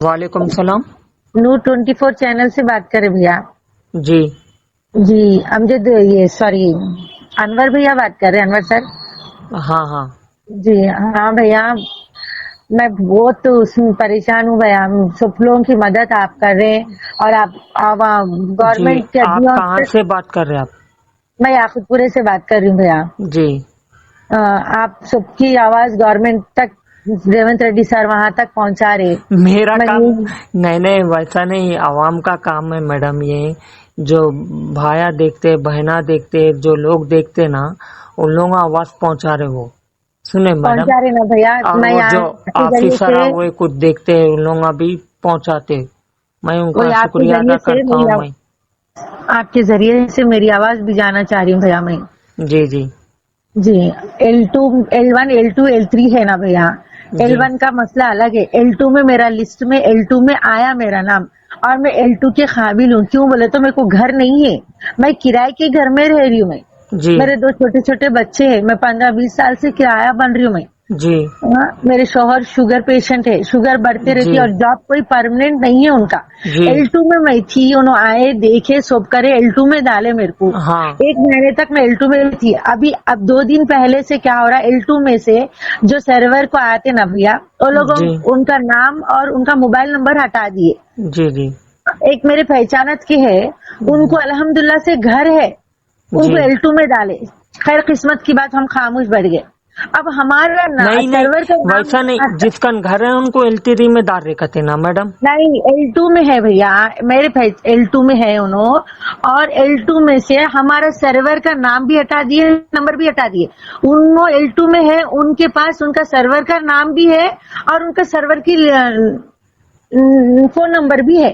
वालेकुम सलाम। नूर 24 चैनल से बात कर रहे भैया। जी जी अमजद, ये सॉरी, अनवर भैया बात कर रहे हैं, अनवर सर। हाँ हाँ जी हाँ भैया, मैं बहुत उसमें परेशान हूँ भैया। सब लोगों की मदद आप कर रहे हैं और आप जी। गवर्नमेंट के आप अधियों कहाँ से। से बात कर रहे हैं आप? मैं याकुतपुरे से बात कर रही हूँ भैया। जी आप सबकी आवाज गवर्नमेंट तक, रेवंत रेड्डी सर वहां तक पहुंचा रहे। मेरा मैं काम नहीं नहीं, वैसा नहीं, आवाम का काम है मैडम। ये जो भाया देखते, बहना देखते, जो लोग देखते ना, उन लोगों को आवाज पहुंचा रहे वो। सुने मैडम, पहुंचा रहे ना भैया। और मैं वो जो आपके जरिए ऑफिसर से, हुए कुछ देखते हैं, उन लोग भी पहुंचाते। मैं उनका वही आपके शुक्रिया जरिए अदा से करता हूँ मैं। आपके जरिए से मेरी आवाज भी जाना चाह रही हूँ भैया मैं। जी जी जी, L2, L1, L2, L3 है ना भैया। जी L1 का मसला अलग है। L2 में मेरा लिस्ट में L2 में आया मेरा नाम, और मैं L2 के काबिल हूँ। क्यों बोले तो मेरे को घर नहीं है, मैं किराए के घर में रह रही हूँ। मैं, जी मेरे 2 छोटे छोटे बच्चे हैं। मैं 15-20 साल से किराया बन रही हूँ मैं। जी हाँ, मेरे शौहर शुगर पेशेंट है, शुगर बढ़ते रहती जी है और जॉब कोई परमानेंट नहीं है उनका। जी L2 में मैं थी, उन्होंने आए देखे सब करे, L2 में डाले मेरे को। हाँ 1 महीने तक मैं L2 में थी। अब 2 दिन पहले से क्या हो रहा है, L2 में से जो सर्वर को आते ना भैया, वो लोगों जी उनका नाम और उनका मोबाइल नंबर हटा दिए। जी जी एक मेरे पहचानत के है, उनको अल्हम्दुलिल्लाह से घर है, जी। उनको L2 में डाले। खैर किस्मत की बात, हम खामोश बैठ गए। अब हमारा नहीं नहीं, सर्वर का नाम वैसा नहीं, जिसका घर है उनको एलटीडी में डाल रखते ना मैडम। नहीं, L2 में है भैया, मेरे L2 में है उन्होंने। और L2 में से हमारा सर्वर का नाम भी हटा दिए, नंबर भी हटा दिए। उन्हों L2 में है, उनके पास उनका सर्वर का नाम भी है और उनका सर्वर की फोन नंबर भी है।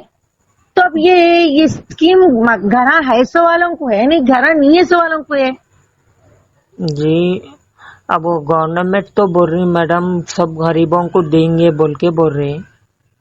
तो अब ये स्कीम घरा है सो वालों को है, नहीं घरा नहीं है सो वालों को है। जी, अब वो गवर्नमेंट तो बोल रही मैडम, सब गरीबों को देंगे बोल के बोल रहे,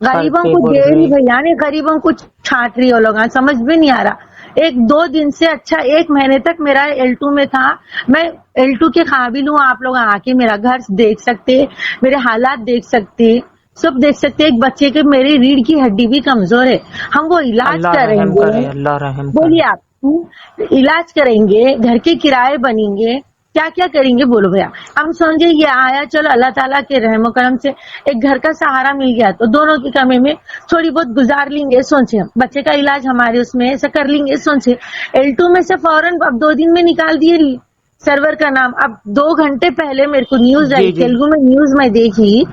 गरीबों करते को बोल दे रही रहे। भैया ने, गरीबों को छाट रही हो लोग, समझ में नहीं आ रहा। 1-2 दिन से, अच्छा 1 महीने तक मेरा L2 में था। मैं L2 के काबिल हूँ। आप लोग आके मेरा घर देख सकते, मेरे हालात देख सकते, सब देख सकते। एक बच्चे के, मेरी रीढ़ की हड्डी भी कमजोर है, हम वो इलाज अल्लाह रहम करेंगे। करे, अल्लाह रहम बोलिए करे। आप, इलाज करेंगे, घर के किराए बनेंगे, क्या क्या करेंगे बोलो भैया। हम समझे ये आया, चलो अल्लाह ताला के रहमो करम से एक घर का सहारा मिल गया तो दोनों की कमी में थोड़ी बहुत गुजार लेंगे, सोचे हम बच्चे का इलाज हमारे उसमें ऐसा कर लेंगे, सोचे। L2 में से फौरन अब 2 दिन में निकाल दिए सर्वर का नाम। अब 2 घंटे पहले मेरे को न्यूज आई, जी जी। तेलुगु में न्यूज में देखी।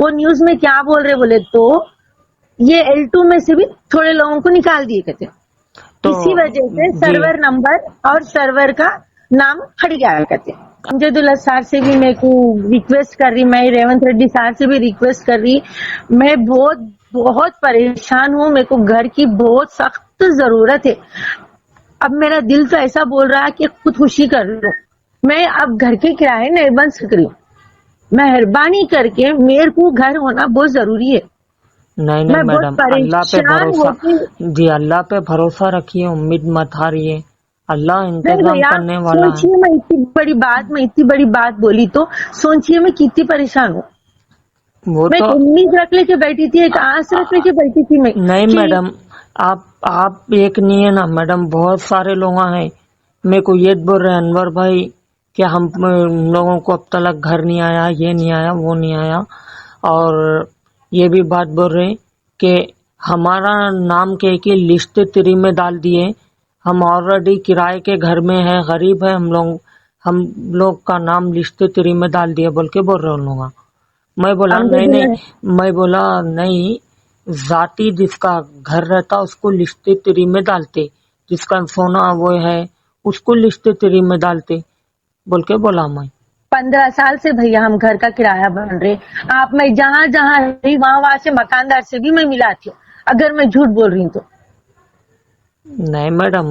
वो न्यूज में क्या बोल रहे बोले तो, ये L2 में से भी थोड़े लोगों को निकाल दिए कहते। तो इसी वजह से जी सर्वर नंबर और सर्वर का नाम हट गया करते। अमजदुल्ला सर से भी मेरे को रिक्वेस्ट कर रही, मैं रेवंत रेड्डी सर से भी रिक्वेस्ट कर रही। मैं बहुत बहुत परेशान हूँ, मेरे को घर की बहुत सख्त जरूरत है। अब मेरा दिल तो ऐसा बोल रहा है कि खुदकुशी कर लो, मैं अब घर के किराए नहीं बन सक रही हूँ। मेहरबानी करके मेरे को घर होना बहुत जरूरी है। नहीं नहीं मैं बहुत मैडम, अल्लाह पे परेशान भरोसा। होती। जी, अल्लाह पे भरोसा रखिए, उम्मीद मत हारिए, अल्लाह नहीं इंतजाम भैया, करने वाला है। सोचिए मैं इतनी बड़ी बात बोली तो सोचिए मैं कितनी परेशान हूँ। वो मैं तो एक उम्मीद रख लेके बैठी थी, एक आस रख लेके बैठी थी मैं नहीं कि मैडम, आप एक नहीं है ना मैडम, बहुत सारे लोग हैं। मेरे को ये बोल रहे अनवर भाई कि हम लोगों को अब तक घर नहीं आया, ये नहीं आया, वो नहीं आया। और ये भी बात बोल रहे कि हमारा नाम के लिस्ट 3 में डाल दिए, हम ऑलरेडी किराए के घर में हैं, गरीब है हम लोग का नाम लिस्ट 3 में डाल दिए बोल के बोल रहे उन लोग। मैं बोला नहीं नहीं, अल्हम्दुलिल्लाह। मैं बोला नहीं, जाति जिसका घर रहता उसको लिस्ट 3 में डालते, जिसका सोना वो है उसको लिस्ट 3 में डालते बोल के बोला मैं। 15 साल से भैया हम घर का किराया भर रहे। आप, मैं जहाँ जहाँ रही वहाँ से मकानदार से भी मैं मिलाती हूँ, अगर मैं झूठ बोल रही हूँ तो। नहीं मैडम,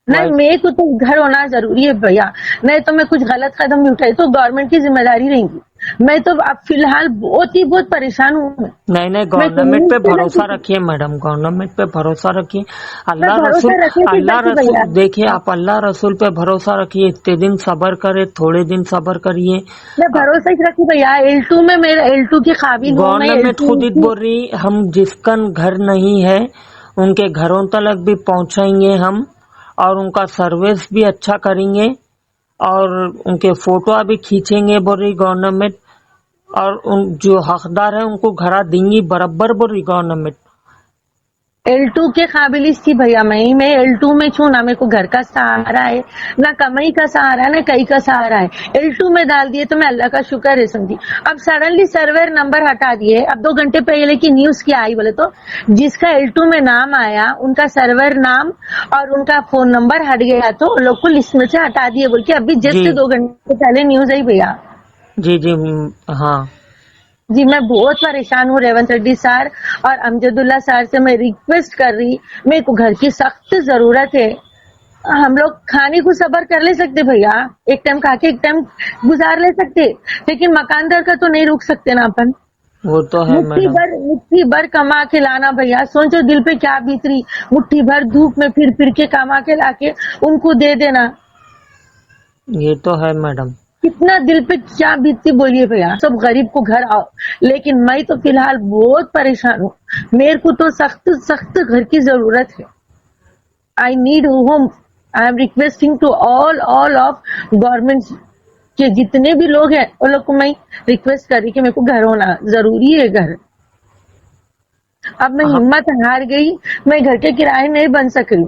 नहीं, मेरे को तो घर होना जरूरी है भैया, नहीं तो मैं कुछ गलत कदम भी उठाई तो गवर्नमेंट की जिम्मेदारी रहेगी। मैं तो अब फिलहाल बहुत परेशान हूँ। नहीं मैं गवर्नमेंट पे कहीं भरोसा रखिए मैडम, गवर्नमेंट पे भरोसा रखिए। मैं भरोसा रखने की अल्लाह करती रसूल भैया। देखिए, आप अल्लाह रसूल पे भरोसा रखिए, इतने दिन सब्र करे, थोड़े दिन सब्र करिए। मैं भरोसा ही रखी भैया, L2 में मेरा L2 के काबिल हूँ मैं। गवर्नमेंट खुद ही L2 बोल रही हम जिसकन घर नहीं है उनके घरों तक भी पहुंचाएंगे हम, और उनका सर्विस भी अच्छा करेंगे, और उनके फोटो भी खींचेंगे बोल रही गवर्नमेंट, और उन जो हकदार है उनको घरा देंगी बराबर बोल रही गवर्नमेंट। L2 के काबिल थी भैया, मैं L2 में छू ना, मेरे को घर का सहारा है ना, कमाई का सहारा है ना, कहीं का सहारा है। L2 में डाल दिए तो मैं अल्लाह का शुक्र है समझी। अब सडनली सर्वर नंबर हटा दिए। अब 2 घंटे पहले की न्यूज क्या आई बोले तो, जिसका L2 में नाम आया उनका सर्वर नाम और उनका फोन नंबर हट गया, तो लोग को लिस्ट में से हटा दिए बोल के अभी जस्ट जी 2 घंटे पहले न्यूज आई भैया। जी जी हाँ जी मैं बहुत परेशान हूँ रेवंत रेड्डी सर और अमजदुल्ला सर से मैं रिक्वेस्ट कर रही, मेरे को घर की सख्त जरूरत है। हम लोग खाने को सबर कर ले सकते भैया, एक टाइम खा के एक टाइम गुजार ले सकते, लेकिन मकानदार का तो नहीं रुक सकते ना अपन। वो तो है मैडम। मुट्ठी भर कमा के लाना भैया, सोचो दिल पे क्या बीत रही, मुट्ठी भर धूप में फिर फिर के कमा के लाके उनको दे देना, ये तो है मैडम। कितना दिल पे क्या बीतती बोलिए भैया। सब गरीब को घर आओ, लेकिन मैं तो फिलहाल बहुत परेशान हूँ, मेरे को तो सख्त सख्त घर की जरूरत है। I need home. I am requesting to all of government के जितने भी लोग हैं उन लोग को मैं रिक्वेस्ट कर रही कि मेरे को घर होना जरूरी है। घर अब मैं हिम्मत हार गई, मैं घर के किराए नहीं बन सक रही।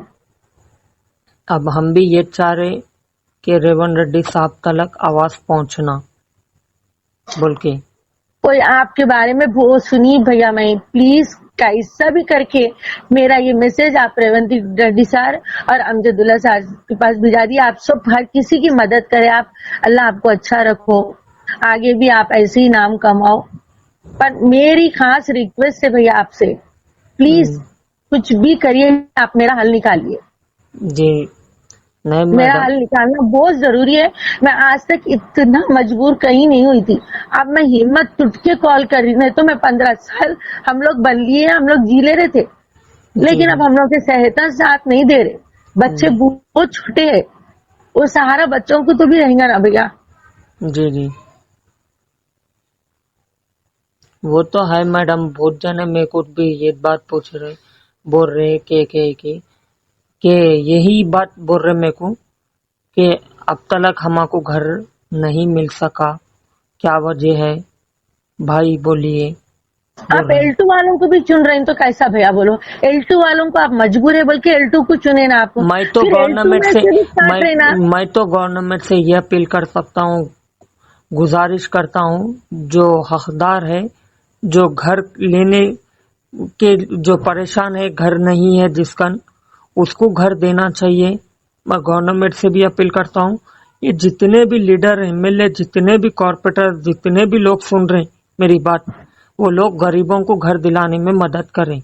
अब हम भी ये चाह रहे कि रेवंत रेड्डी साहब तक आवाज पहुंचना बोल के। कोई आपके बारे में बहुत सुनी भैया, मैं प्लीज कैसा भी करके मेरा ये मैसेज आप रेवंत रेड्डी सर और अमजदुल्ला सर के पास भिजा दिए। आप सब हर किसी की मदद करें, आप अल्लाह आपको अच्छा रखो, आगे भी आप ऐसे ही नाम कमाओ। पर मेरी खास रिक्वेस्ट है भैया आपसे, प्लीज कुछ भी करिए, आप मेरा हल निकालिए। जी नहीं मेरा मैडम, हल निकालना बहुत जरूरी है। मैं आज तक इतना मजबूर कहीं नहीं हुई थी, अब मैं हिम्मत टूट के कॉल कर रही। नहीं तो मैं 15 साल हम लोग बन लिए, हम लोग जी ले रहे थे, लेकिन अब हम लोग के सेहत साथ नहीं दे रहे, बच्चे बहुत छोटे हैं, वो सहारा बच्चों को तो भी रहेगा ना भैया। जी जी वो तो है मैडम। बहुत जने मेरे को भी ये बात पूछ रहे, बोल रहे कि यही बात बोल रहे मेरे को कि अब तक हमको घर नहीं मिल सका, क्या वजह है भाई बोलिए। आप L2 वालों को भी चुन रहे हैं तो कैसा भैया बोलो, L2 वालों को आप मजबूर है बोल के L2 को चुने ना आप। मैं तो फिर L2 में से भी start रहे ना। मैं तो गवर्नमेंट से ये अपील कर सकता हूँ, गुजारिश करता हूँ, जो हकदार है, जो घर लेने के जो परेशान है, घर नहीं है जिसका, उसको घर देना चाहिए। मैं गवर्नमेंट से भी अपील करता हूँ, ये जितने भी लीडर एमएलए, जितने भी कॉर्पोरेटर, जितने भी लोग सुन रहे हैं मेरी बात, वो लोग गरीबों को घर दिलाने में मदद करें।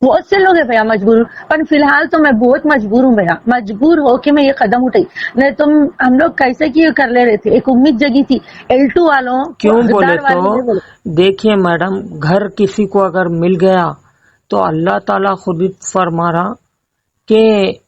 बहुत से लोग हैं भैया मजबूर, पर फिलहाल तो मैं बहुत मजबूर हूँ भैया, मजबूर हो के मैं ये कदम उठाई, नहीं तो हम लोग कैसे की कर ले रहे थे। एक उम्मीद जगी थी L2 वालों क्यों बोले तो देखिए मैडम, घर किसी को अगर मिल गया तो अल्लाह ताला खुद ही फरमा रहा कि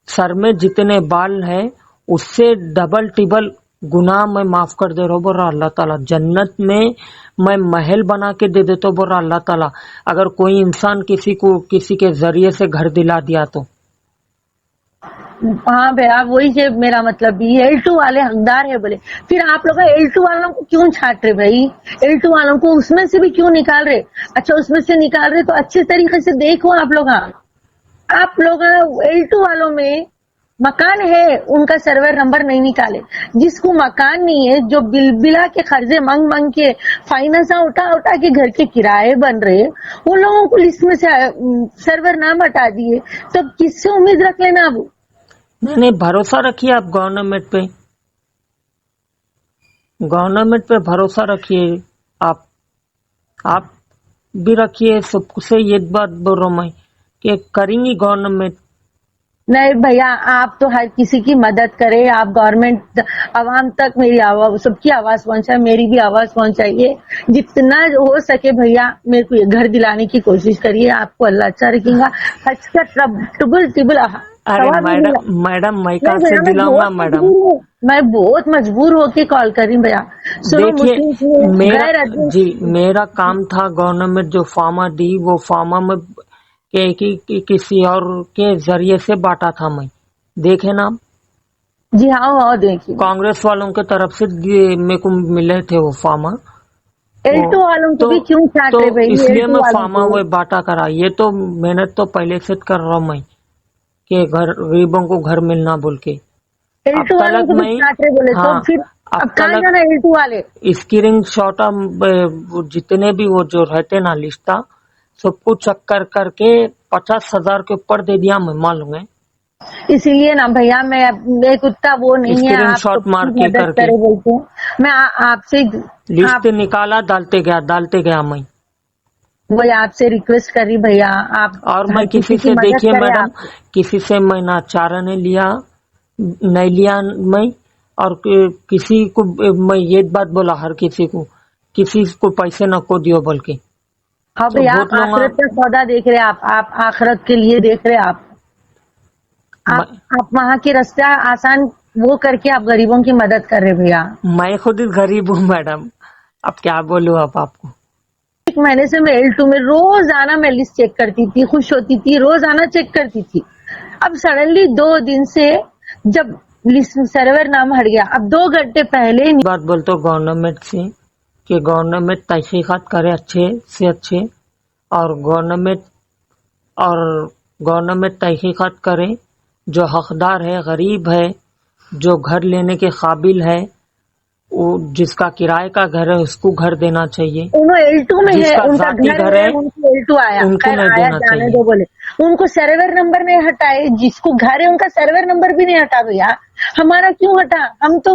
सर में जितने बाल है उससे डबल टिबल गुनाह मैं माफ कर दे रहा हूँ बोल रहा अल्लाह ताला। जन्नत में मैं महल बना के दे देता हूँ बोल रहा अल्लाह ताला, अगर कोई इंसान किसी को किसी के जरिए से घर दिला दिया तो। हाँ भैया वही से मेरा मतलब भी, L2 वाले हकदार है बोले, फिर आप लोग L2 वालों को क्यों छाट रहे भाई, L2 वालों को उसमें से भी क्यों निकाल रहे। अच्छा उसमें से निकाल रहे तो अच्छे तरीके से देखो आप लोग। आप लोग L2 वालों में मकान है, उनका सर्वर नंबर नहीं निकाले, जिसको मकान नहीं है, जो बिला के खर्चे मांग मांग के फाइनेंस उठा उठा के घर के किराए बन रहे, उन लोगों को लिस्ट में से सर्वर नाम हटा दिए, तो किससे उम्मीद रख लेना। अब नहीं भरोसा रखिए आप गवर्नमेंट पे, गवर्नमेंट पे भरोसा रखिए आप भी रखिए। सबसे ये बात बोल रहा हूँ मैं कि करेंगी गवर्नमेंट, نہیں بھیا آپ تو ہر کسی کی مدد کرے, آپ گورنمنٹ عوام تک میری آواز, سب کی آواز پہنچائے, میری بھی آواز پہنچائیے جتنا ہو سکے. بھیا میرے کو یہ گھر دلانے کی کوشش کریے, آپ کو اللہ اچھا رکھے گا. حج کا ٹبل ارے میڈم میں کہاں سے دلاؤں گا میڈم. میں بہت مجبور ہو کے کال کر رہی ہوں. بھیا سنو, دیکھیے مسلم میرا کام تھا گورنمنٹ جو فارما دی وہ فارما میں کسی اور کے ذریعے سے بانٹا تھا. میں دیکھے نا جی ہاں دیکھیے کانگریس والوں کے طرف سے میرے کو ملے تھے وہ فارما, L2 والوں کو بھی کیوں تو چاہتے بھائی, اس لیے L2 میں والوں فارما کو وہ بانٹا کرا. یہ تو محنت تو پہلے سے کر رہا ہوں میں کہ غریبوں کو گھر ملنا بول کے. اب L2 والوں تلک کو بھی میں چاہتے بولے تو پھر اب کہاں جانا L2 والے. اسکرین شاٹ جتنے بھی وہ جو رہتے نا لسٹا سب کو چیک کر کے 50,000 کے اوپر دے دیا میں, معلوم ہے. اسی لیے نا بھیا میں کتا وہ نہیں ہے اسکرین آپ شاٹ سب مار کی کے مدد کر کے کرے بولتے ہیں. میں آپ سے لسٹ نکالا ڈالتے گیا میں. وہی آپ سے ریکویسٹ کر رہی بھیا, آپ اور میں ہر کسی کی سے مدد دیکھیے کرے. میڈم آپ کسی سے میں نہ چارہ نہیں لیا میں, اور کسی کو میں یہ بات بولا ہر کسی کو پیسے نہ کو دیو بول کے. ہاں تو بھیا بہت لوگ آخرت کا سودا دیکھ رہے, آپ آخرت کے لیے دیکھ رہے. آپ وہاں کے راستے آسان وہ کر کے آپ غریبوں کی مدد کر رہے. بھیا میں خود غریب ہوں میڈم, اب کیا بولوں اب آپ کو. ایک مہینے سے میں L2 میں روزانہ میں لسٹ چیک کرتی تھی, خوش ہوتی تھی, روزانہ چیک کرتی تھی. اب سڈنلی 2 دن سے جب لسٹ سرور نام ہٹ گیا, اب 2 گھنٹے پہلے بات بولتے ہو گورنمنٹ سے کہ گورنمنٹ تحقیقات کرے اچھے سے اچھے, اور گورنمنٹ تحقیقات کرے جو حقدار ہے, غریب ہے, جو گھر لینے کے قابل ہے, وہ جس کا کرائے کا گھر ہے اس کو گھر دینا چاہیے. انہوں L2 میں جس ہے, کا ان کا ذاتی گھر ہے, ان کو L2 آیا, ان کو خیر نہیں آیا دینا جانے چاہیے. دو بولے. ان کو سرور نمبر نہیں ہٹائے, جس کو گھر ہے ان کا سرور نمبر بھی نہیں ہٹا. بھیا ہمارا کیوں ہٹا؟ ہم تو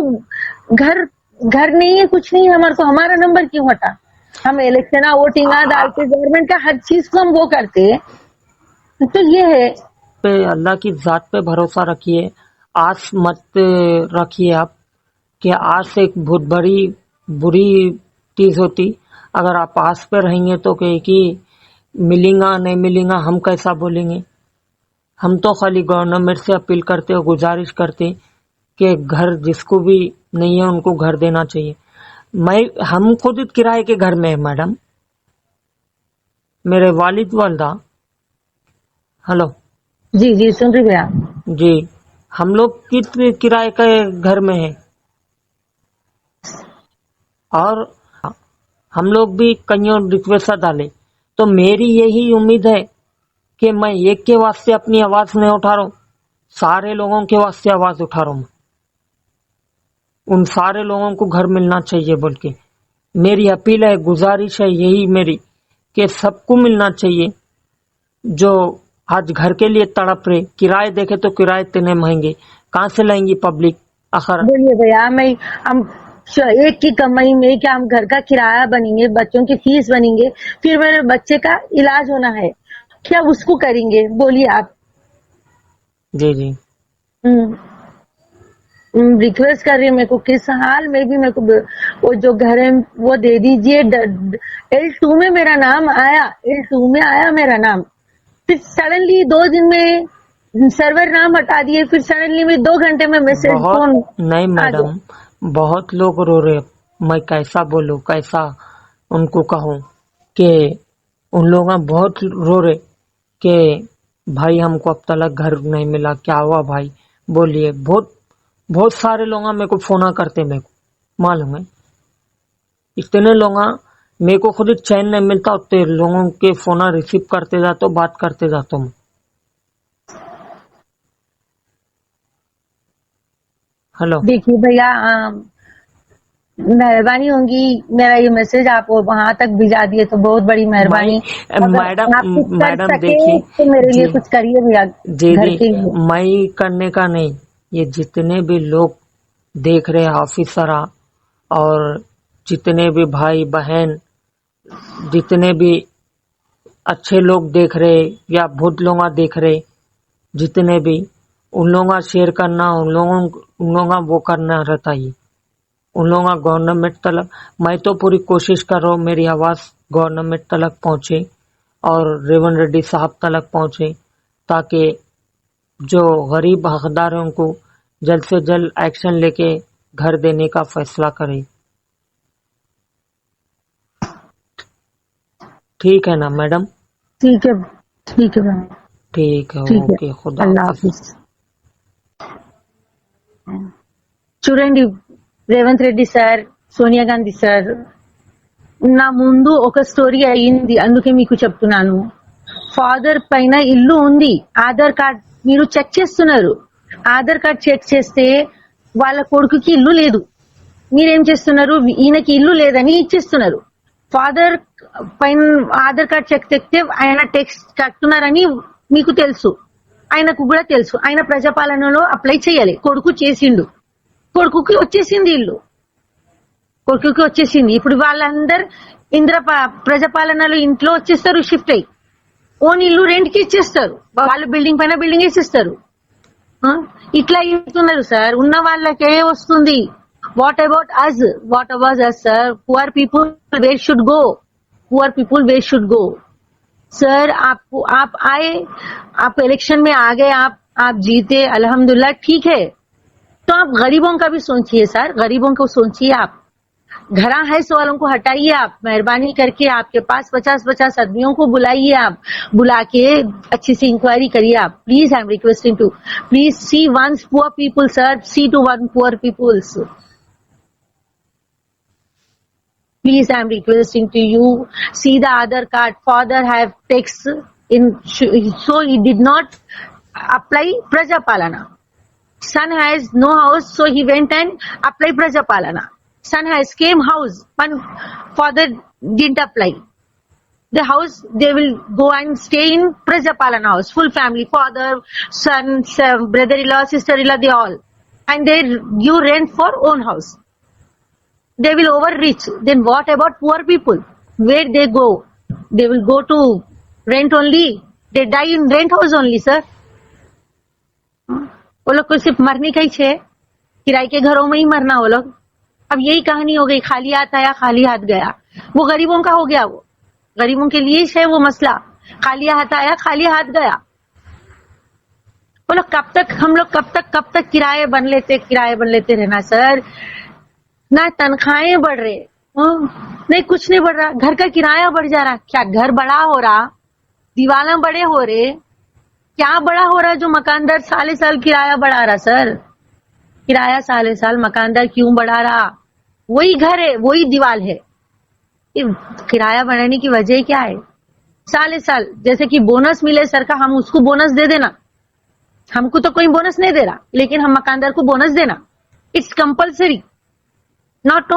گھر نہیں ہے, کچھ نہیں ہے ہمارا, تو ہمارا نمبر کیوں ہٹا؟ ہم الیکشن ووٹنگ ڈالتے, گورنمنٹ کا ہر چیز کو ہم وہ کرتے. تو یہ ہے پہ اللہ کی ذات پہ بھروسہ رکھیے, آس مت رکھیے آپ کہ آج سے ایک بہت بری چیز ہوتی. اگر آپ آس پہ رہیں گے تو کہ ملیں گا نہیں ملیں گا, ہم کیسا بولیں گے. ہم تو خالی گورنمنٹ سے اپیل کرتے اور گزارش کرتے کہ گھر جس کو بھی نہیں ہے ان کو گھر دینا چاہیے. ہم خود کرائے کے گھر میں ہے میڈم, میرے والد والدہ. ہلو جی سن رہی بھیا. جی ہم لوگ کتنے کرائے کے گھر میں ہیں, اور ہم لوگ بھی کئیوں ریکویسٹ ڈالے. تو میری یہی امید ہے کہ میں ایک کے واسطے اپنی آواز نہیں اٹھا رہا ہوں, سارے لوگوں کے واسطے آواز اٹھا رہا ہوں. ان سارے لوگوں کو گھر ملنا چاہیے بول کے میری اپیل ہے, گزارش ہے یہی میری کہ سب کو ملنا چاہیے. جو آج گھر کے لیے تڑپ رہے, کرائے دیکھے تو کرائے اتنے مہنگے کہاں سے لائیں گی پبلک. آخر بولیے بھیا, ہم ایک کی کمائی میں کیا ہم گھر کا کرایہ بنیں گے, بچوں کی فیس بنیں گے, پھر میرے بچے کا علاج ہونا ہے, کیا اس کو کریں گے؟ بولیے آپ. جی ریکویسٹ کر رہی ہے میرے کو, کس حال میں بھی میرے کو وہ جو گھر ہے وہ دے دیجیے. L2 میں میرا نام آیا, L2 میں آیا میرا نام, پھر سڈنلی 2 دن میں سرور نام ہٹا دیے, پھر سڈنلی میں 2 گھنٹے میں میسج فون نہیں آ گیا. میڈم, بہت لوگ رو رہے. میں کیسا بولوں, کیسا ان کو کہوں کہ ان لوگ بہت رو رہے کہ بھائی ہم کو اب تک گھر نہیں ملا, کیا ہوا بھائی بولیے. بہت سارے لوگ میرے کو فون کرتے, میرے کو معلوم ہے. اتنے لوگ میرے کو خود چین نہیں ملتا, اتنے لوگوں کے فون ریسیو کرتے جاتا ہوں, بات کرتے جاتا ہوں. ہلو دیکھیے بھیا, مہربانی ہوگی میرا یہ میسج آپ وہاں تک بھیجا دیے تو بہت بڑی مہربانی. اگر آپ کچھ کر میڈم سکے دیکھیے, تو میرے لیے جی کچھ کریے بھیا گھر کے لیے. میں کرنے کا نہیں, یہ جتنے بھی لوگ دیکھ رہے آفیسر اور جتنے بھی بھائی بہن, جتنے بھی اچھے لوگ دیکھ رہے یا بہت لوگ دیکھ رہے, جتنے بھی उन लोगों का शेयर करना, उन लोगों का वो करना रहता ही, उन लोगों का गवर्नमेंट तक। मैं तो पूरी कोशिश कर रहा हूँ मेरी आवाज गवर्नमेंट तक पहुंचे और रेवंत रेड्डी साहब तक पहुंचे, ताकि जो गरीब हकदार है उनको जल्द से जल्द एक्शन लेके घर देने का फैसला करे। ठीक है ना मैडम? ठीक है मैम, ठीक है, ठीक ओके, है, खुदा అల్లా हाफिज। హాఫిజ్. చూడండి, రేవంత్ రెడ్డి సార్, సోనియా గాంధీ సార్, నా ముందు ఒక స్టోరీ అయ్యింది, అందుకే మీకు చెప్తున్నాను. ఫాదర్ పైన ఇల్లు ఉంది, ఆధార్ కార్డ్ మీరు చెక్ చేస్తున్నారు, ఆధార్ కార్డ్ చెక్ చేస్తే వాళ్ళ కొడుకుకి ఇల్లు లేదు. మీరేం చేస్తున్నారు, ఈయనకి ఇల్లు లేదని ఇచ్చేస్తున్నారు. ఫాదర్ పైన ఆధార్ కార్డ్ చెక్ తెస్తే ఆయన టెక్స్ కట్టున్నారని మీకు తెలుసు, ఆయనకు కూడా తెలుసు. ఆయన ప్రజాపాలనలో అప్లై చేయాలి, కొడుకు చేసిండు, కొడుకుకి వచ్చేసింది ఇల్లు, కొడుకుకి వచ్చేసింది. ఇప్పుడు వాళ్ళందరు ప్రజాపాలనలో ఇంట్లో వచ్చేస్తారు, షిఫ్ట్ అయ్యి ఓన్ ఇల్లు రెంట్ కి ఇచ్చేస్తారు, వాళ్ళు బిల్డింగ్ పైన బిల్డింగ్ వేసిస్తారు. ఇట్లా ఇస్తున్నారు సార్, ఉన్న వాళ్ళకే వస్తుంది. What about us, what about us sir? Poor people where should go, poor people where should go. Sir आप आए, आप इलेक्शन में आ गए, आप जीते, अल्हम्दुलिल्लाह, ठीक है, तो आप गरीबों का भी सोचिए सर, गरीबों को सोचिए. आप घरा है वालों को हटाइए, आप मेहरबानी करके आपके पास 50-50 आदमियों को बुलाइए, आप बुला के अच्छी सी इंक्वायरी करिए. आप please, I am requesting to please see one poor people sir, see to one poor peoples. Please, I am requesting to you, see the Aadhaar card. Father have text in, so he did not apply Prajapalana. Son has no house, so he went and applied Prajapalana. Son has came house, but father didn't apply. The house, they will go and stay in Prajapalana house, full family, father, son, brother-in-law, sister-in-law, they all. And they give rent for own house. They will overreach. Then what about poor people? Where they go? They will go to rent only. They die in rent house only, sir. वो लोग को सिर्फ मरने का ही है, किराए के घरों में ही मरना वो लोग. अब यही कहानी हो गई, खाली हाथ आया खाली हाथ गया. वो गरीबों का हो गया, वो गरीबों के लिए है वो मसला. खाली हाथ आया खाली हाथ गया. वो लोग हम लोग कब तक किराए बन लेते रहना सर. ना तनख्वाहें बढ़ रहे, नहीं कुछ नहीं बढ़ रहा, घर का किराया बढ़ जा रहा. क्या घर बड़ा हो रहा, दीवाना बड़े हो रहे, क्या बड़ा हो रहा जो मकानदार साले साल किराया बढ़ा रहा? सर, किराया साले साल मकानदार क्यों बढ़ा रहा? वही घर है, वही दीवार है. किराया बढ़ाने की वजह क्या है? साले साल जैसे कि बोनस मिले सर का, हम उसको बोनस दे देना. हमको तो कोई बोनस नहीं दे रहा, लेकिन हम मकानदार को बोनस देना. It's compulsory. Not to,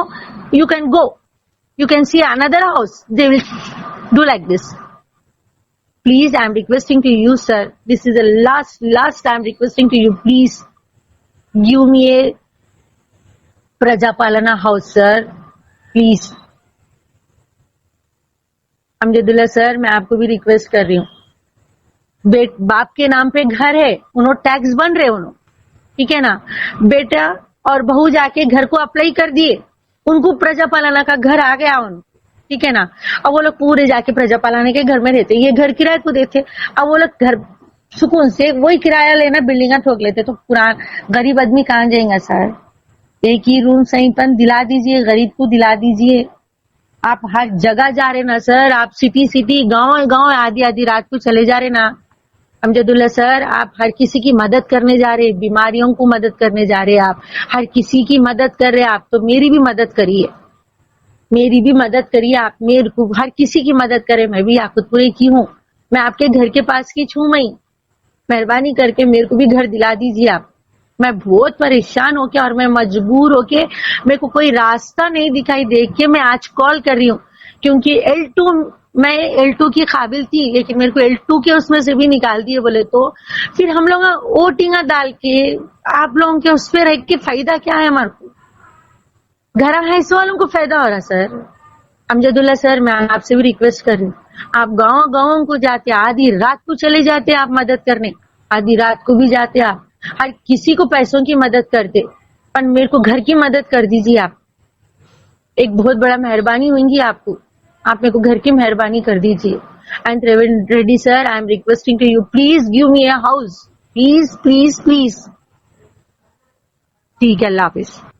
you can go, you can see another house, they will do like this. Please, I am requesting to you sir, this is the last time requesting to you, please give me a Prajapalana house sir, please. Amjadullah sir, मैं आपको भी request कर रही हूँ, बाप के नाम पे घर है, उन्होंने टैक्स बन रहे, उन्होंने, ठीक है ना, बेटा और बहू जाके घर को अप्लाई कर दिए, उनको प्रजापालना का घर आ गया उनको, ठीक है ना. अब वो लोग पूरे जाके प्रजापालना के घर में रहते, ये घर किराए को देते. अब वो लोग घर सुकून से वही किराया लेना, बिल्डिंग ठोक लेते, तो गरीब आदमी कहाँ जाएगा सर? एक ही रूम सहीपन दिला दीजिए, गरीब को दिला दीजिए. आप हर जगह जा रहे ना सर, आप सिटी गांव आधी रात को चले जा रहे ना. अमजदुल्ला सर, आप हर किसी की मदद करने जा रहे, बीमारियों को मदद करने जा रहे, आप हर किसी की मदद कर रहे. आप तो मेरी भी मदद करिए, आप मेरे को हर किसी की मदद करें. मैं भी याकुतपुरे की हूँ, मैं आपके घर के पास की छू, मैं मेहरबानी करके मेरे को भी घर दिला दीजिए आप. मैं बहुत परेशान होके और मैं मजबूर होके, मेरे को कोई रास्ता नहीं दिखाई दे के मैं आज कॉल कर रही हूँ, क्योंकि मैं L2 की काबिल थी, लेकिन मेरे को L2 के उसमें से भी निकाल दिए बोले तो फिर हम लोग वोटिंग डाल के आप लोगों के उस पर रह के फायदा क्या है? हमारे को घर है इस वालों को फायदा हो रहा. सर अमजदुल्ला सर, मैं आपसे भी रिक्वेस्ट कर रही हूँ, आप गाँव को जाते, आधी रात को चले जाते आप मदद करने, आधी रात को भी जाते आप, ہر کسی کو پیسوں کی مدد کرتے، پر میرے کو گھر کی مدد کر دیجیے آپ. ایک بہت بڑا مہربانی ہوئیں گی آپ کو. آپ میرے کو گھر کی مہربانی کر دیجیے. And Revanth Reddy sir, I am requesting to you, please give me a house. Please please please. ٹھیک ہے، اللہ حافظ.